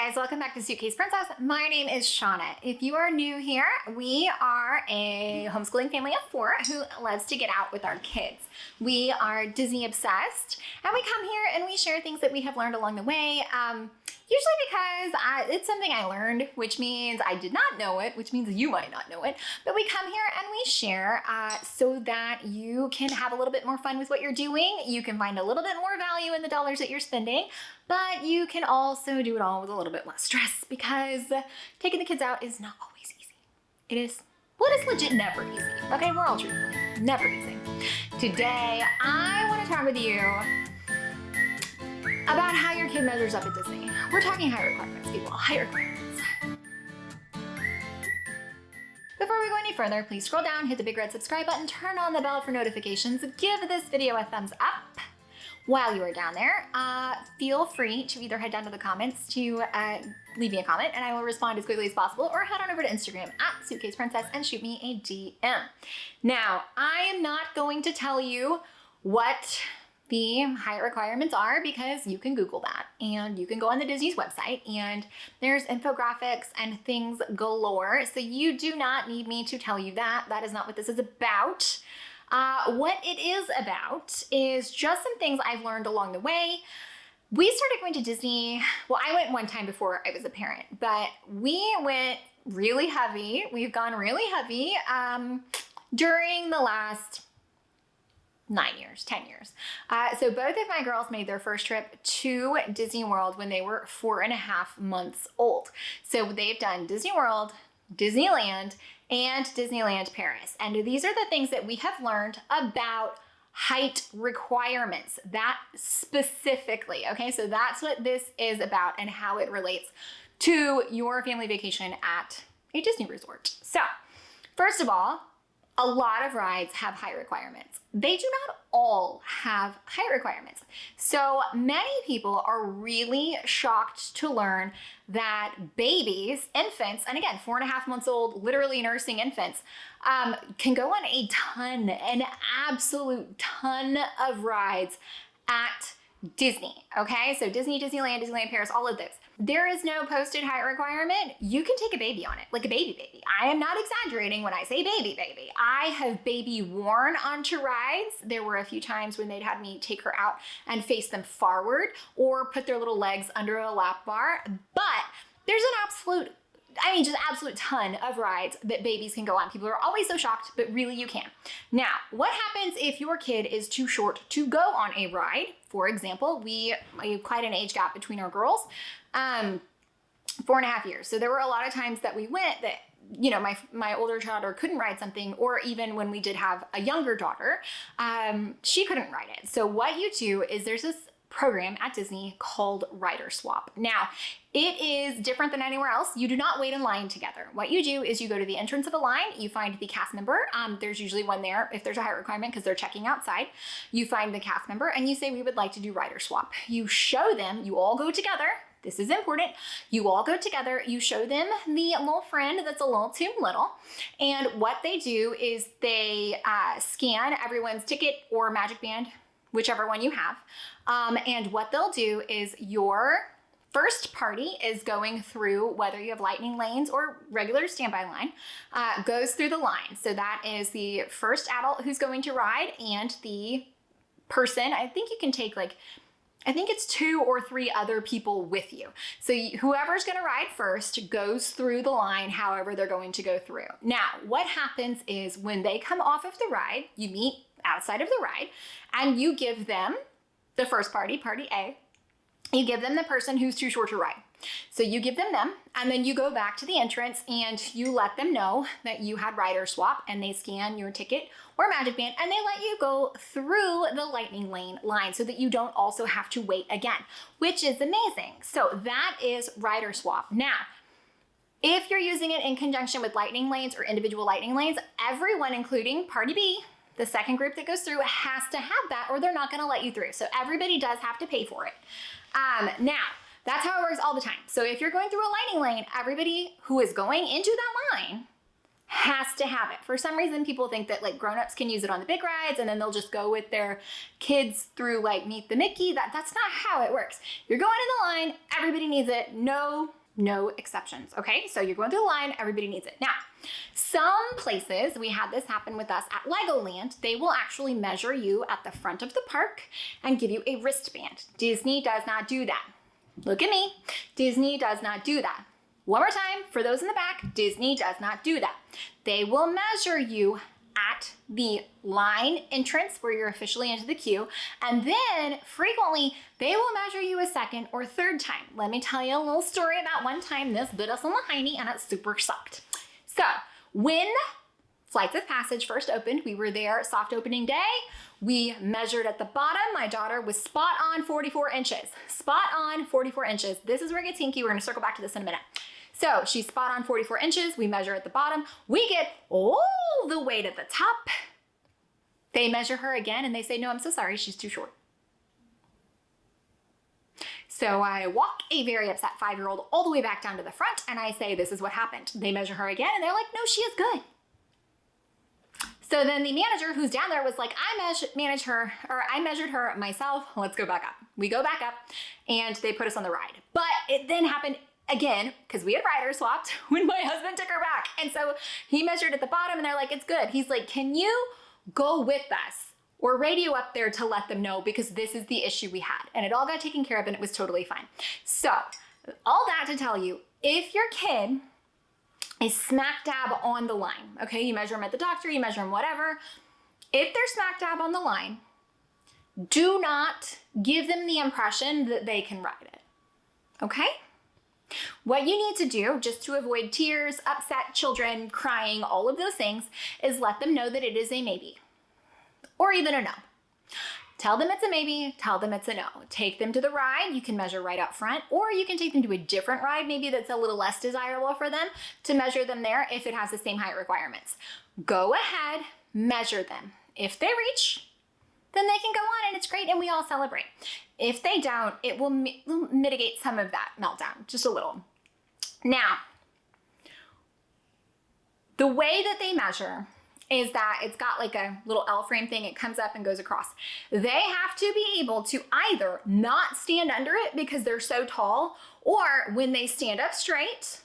guys, welcome back to Suitcase Princess. My name is Shanna. If you are new here, we are a homeschooling family of 4 who loves to get out with our kids. We are Disney obsessed, and we come here and we share things that we have learned along the way. Usually because it's something I learned, which means I did not know it, which means you might not know it. But we come here and we share so that you can have a little bit more fun with what you're doing. You can find a little bit more value in the dollars that you're spending, but you can also do it all with a little bit less stress because taking the kids out is not always easy. It is legit never easy. Okay, we're all truthful. Never easy. Today, I want to talk with you about how your kid measures up at Disney. We're talking height requirements, people. Height requirements. Before we go any further, please scroll down, hit the big red subscribe button, turn on the bell for notifications, give this video a thumbs up. While you are down there, feel free to either head down to the comments to leave me a comment and I will respond as quickly as possible, or head on over to Instagram at Suitcase Princess and shoot me a DM. Now, I am not going to tell you what the height requirements are because you can Google that and you can go on the Disney's website and there's infographics and things galore. So you do not need me to tell you that. That is not what this is about. What it is about is just some things I've learned along the way. We started going to Disney. Well, I went one time before I was a parent, but we went really heavy. We've gone really heavy during the last 9 years, 10 years. So both of my girls made their first trip to Disney World when they were 4.5 months old. So they've done Disney World, Disneyland, and Disneyland Paris. And these are the things that we have learned about height requirements, that specifically, okay? So that's what this is about and how it relates to your family vacation at a Disney resort. So first of all, a lot of rides have height requirements. They do not all have height requirements. So many people are really shocked to learn that babies, infants, and again, 4.5 months old, literally nursing infants, can go on an absolute ton of rides at Disney, okay? So Disney, Disneyland, Disneyland Paris, all of those. There is no posted height requirement. You can take a baby on it, like a baby. I am not exaggerating when I say baby. I have baby worn onto rides. There were a few times when they'd had me take her out and face them forward or put their little legs under a lap bar. But there's an absolute ton of rides that babies can go on. People are always so shocked, but really you can. Now, what happens if your kid is too short to go on a ride? For example, we have quite an age gap between our girls, 4.5 years. So there were a lot of times that we went that, you know, my older daughter couldn't ride something, or even when we did have a younger daughter, she couldn't ride it. So what you do is there's this program at Disney called Rider Swap. Now, it is different than anywhere else. You do not wait in line together. What you do is you go to the entrance of a line, you find the cast member. There's usually one there if there's a height requirement because they're checking outside. You find the cast member and you say, we would like to do Rider Swap. You show them, you all go together. This is important. You all go together, you show them the little friend that's a little too little. And what they do is they scan everyone's ticket or Magic Band, whichever one you have. And what they'll do is your first party is going through, whether you have lightning lanes or regular standby line, goes through the line. So that is the first adult who's going to ride and the person, I think you can take I think it's 2 or 3 other people with you. So whoever's gonna ride first goes through the line however they're going to go through. Now, what happens is when they come off of the ride, you meet outside of the ride and you give them the first party, party A, you give them the person who's too short to ride. So you give them and then you go back to the entrance and you let them know that you had Rider Swap and they scan your ticket or Magic Band and they let you go through the lightning lane line so that you don't also have to wait again, which is amazing. So that is Rider Swap. Now, if you're using it in conjunction with lightning lanes or individual lightning lanes, everyone, including Party B, the second group that goes through, has to have that or they're not gonna let you through. So everybody does have to pay for it. Now, that's how it works all the time. So if you're going through a lightning lane, everybody who is going into that line Has to have it. For some reason, people think that like grown-ups can use it on the big rides and then they'll just go with their kids through like Meet the Mickey. That's not how it works. You're going in the line, everybody needs it. No exceptions, okay? So you're going through the line, everybody needs it. Now, some places, we had this happen with us at Legoland, they will actually measure you at the front of the park and give you a wristband. Disney does not do that. Look at me. Disney does not do that. One more time, for those in the back, Disney does not do that. They will measure you at the line entrance where you're officially into the queue, and then frequently they will measure you a second or third time. Let me tell you a little story about one time this bit us on the hiney and it super sucked. So when Flights of Passage first opened, we were there soft opening day. We measured at the bottom. My daughter was spot on 44 inches. Spot on 44 inches. This is where it gets hinky. We're gonna circle back to this in a minute. So she's spot on 44 inches. We measure at the bottom. We get all the way to the top. They measure her again and they say, no, I'm so sorry, she's too short. So I walk a very upset 5-year-old all the way back down to the front and I say, this is what happened. They measure her again and they're like, no, she is good. So then the manager who's down there was like, I measured her myself. Let's go back up. We go back up and they put us on the ride. But it then happened again, because we had rider swapped when my husband took her back. And so he measured at the bottom and they're like, it's good. He's like, can you go with us or radio up there to let them know, because this is the issue we had. And it all got taken care of and it was totally fine. So all that to tell you, if your kid is smack dab on the line, okay, you measure them at the doctor, you measure them whatever. If they're smack dab on the line, do not give them the impression that they can ride it, okay? What you need to do, just to avoid tears, upset children, crying, all of those things, is let them know that it is a maybe, or even a no. Tell them it's a maybe, tell them it's a no. Take them to the ride, you can measure right up front, or you can take them to a different ride, maybe that's a little less desirable for them, to measure them there if it has the same height requirements. Go ahead, measure them. If they reach, then they can go on and it's great and we all celebrate. If they don't, it will mitigate some of that meltdown, just a little. Now, the way that they measure is that it's got like a little L frame thing. It comes up and goes across. They have to be able to either not stand under it because they're so tall, or when they stand up straight,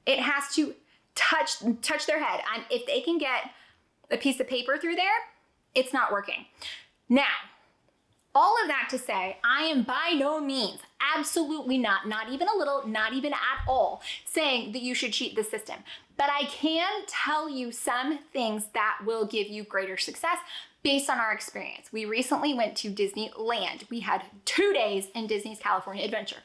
it has to touch their head. And if they can get a piece of paper through there, it's not working. Now, all of that to say, I am by no means, absolutely not even a little, not even at all, saying that you should cheat the system. But I can tell you some things that will give you greater success based on our experience. We recently went to Disneyland. We had 2 days in Disney's California Adventure.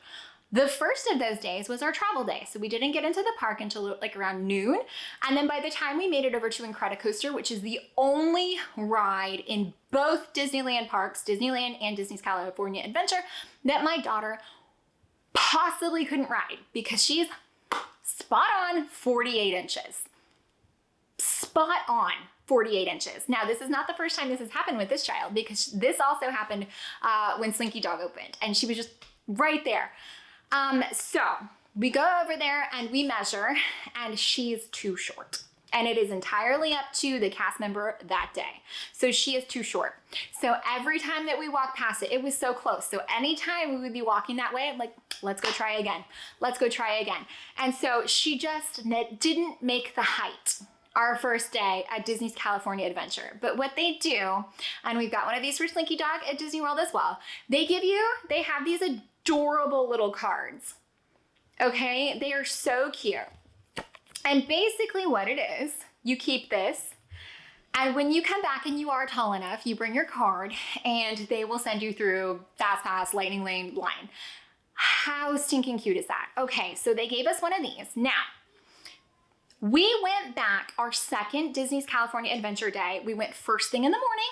The first of those days was our travel day. So we didn't get into the park until like around noon. And then by the time we made it over to Incredicoaster, which is the only ride in both Disneyland parks, Disneyland and Disney's California Adventure, that my daughter possibly couldn't ride because she's spot on 48 inches. Spot on 48 inches. Now, this is not the first time this has happened with this child, because this also happened when Slinky Dog opened and she was just right there. So we go over there and we measure and she's too short. And it is entirely up to the cast member that day. So she is too short. So every time that we walk past it, it was so close. So anytime we would be walking that way, I'm like, let's go try again. Let's go try again. And so she just didn't make the height our first day at Disney's California Adventure. But what they do, and we've got one of these for Slinky Dog at Disney World as well, they have these adorable little cards. Okay, they are so cute. And basically what it is, you keep this, and when you come back and you are tall enough, you bring your card and they will send you through Fast Pass, Lightning Lane line. How stinking cute is that? Okay, so they gave us one of these. Now, we went back our second Disney's California Adventure day. We went first thing in the morning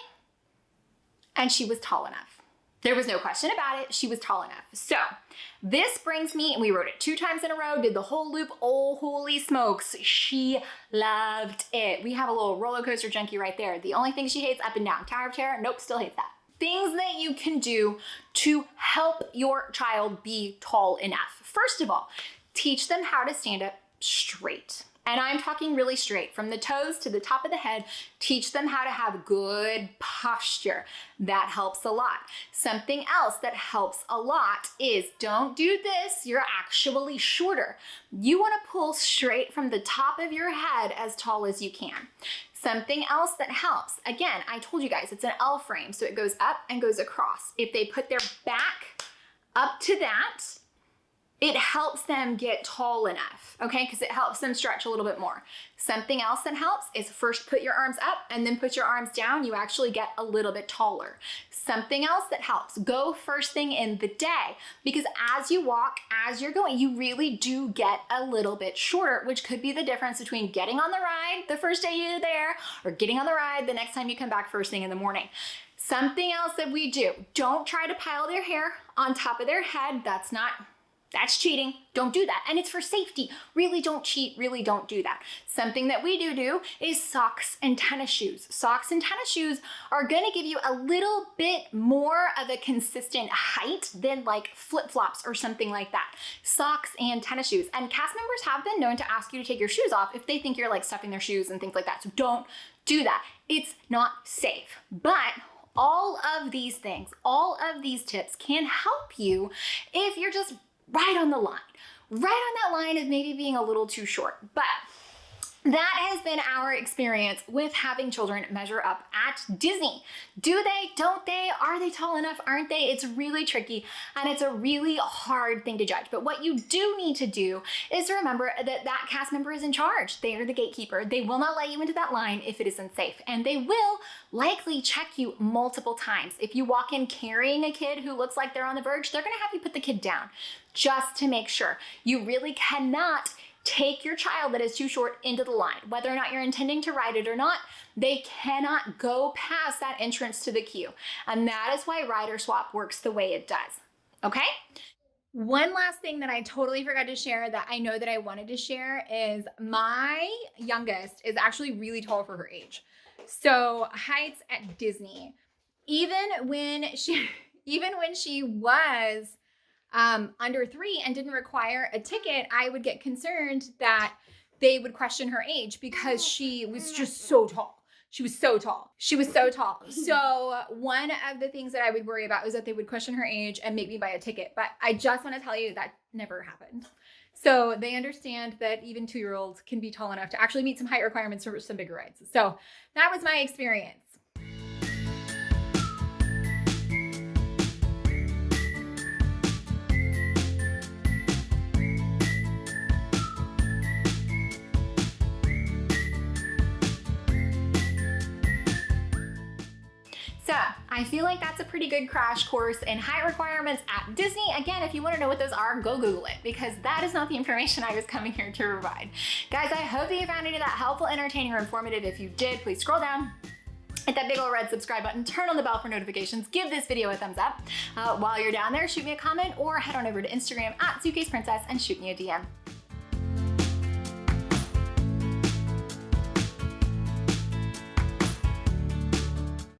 and she was tall enough. There was no question about it. She was tall enough. So this brings me, and we rode it 2 times in a row, did the whole loop. Oh, holy smokes. She loved it. We have a little roller coaster junkie right there. The only thing she hates, up and down. Tower of Terror, nope, still hates that. Things that you can do to help your child be tall enough. First of all, teach them how to stand up straight. And I'm talking really straight from the toes to the top of the head. Teach them how to have good posture. That helps a lot. Something else that helps a lot is don't do this. You're actually shorter. You want to pull straight from the top of your head as tall as you can. Something else that helps, again, I told you guys, it's an L frame, so it goes up and goes across. If they put their back up to that, it helps them get tall enough, okay? Because it helps them stretch a little bit more. Something else that helps is first put your arms up and then put your arms down. You actually get a little bit taller. Something else that helps, go first thing in the day, because as you walk, as you're going, you really do get a little bit shorter, which could be the difference between getting on the ride the first day you're there or getting on the ride the next time you come back first thing in the morning. Something else that we do, don't try to pile their hair on top of their head. That's cheating. Don't do that. And it's for safety. Really don't cheat. Really don't do that. Something that we do is socks and tennis shoes. Socks and tennis shoes are going to give you a little bit more of a consistent height than like flip-flops or something like that. Socks and tennis shoes. And cast members have been known to ask you to take your shoes off if they think you're like stuffing their shoes and things like that. So don't do that. It's not safe. But all of these things, all of these tips can help you if you're just right on the line. Right on that line of maybe being a little too short. But that has been our experience with having children measure up at Disney. Do they? Don't they? Are they tall enough? Aren't they? It's really tricky and it's a really hard thing to judge. But what you do need to do is to remember that that cast member is in charge. They are the gatekeeper. They will not let you into that line if it isn't safe. And they will likely check you multiple times. If you walk in carrying a kid who looks like they're on the verge, they're going to have you put the kid down just to make sure. You really cannot take your child that is too short into the line. Whether or not you're intending to ride it or not, they cannot go past that entrance to the queue. And that is why rider swap works the way it does. Okay? One last thing that I totally forgot to share that I know that I wanted to share is my youngest is actually really tall for her age. So heights at Disney, even when she was under 3 and didn't require a ticket, I would get concerned that they would question her age because she was just so tall. She was so tall. So one of the things that I would worry about was that they would question her age and make me buy a ticket. But I just want to tell you that never happened. So they understand that even 2-year-olds can be tall enough to actually meet some height requirements for some bigger rides. So that was my experience. So I feel like that's a pretty good crash course in height requirements at Disney. Again, if you want to know what those are, go Google it because that is not the information I was coming here to provide. Guys, I hope that you found any of that helpful, entertaining, or informative. If you did, please scroll down, hit that big old red subscribe button, turn on the bell for notifications, give this video a thumbs up. While you're down there, shoot me a comment or head on over to Instagram at Suitcase Princess and shoot me a DM.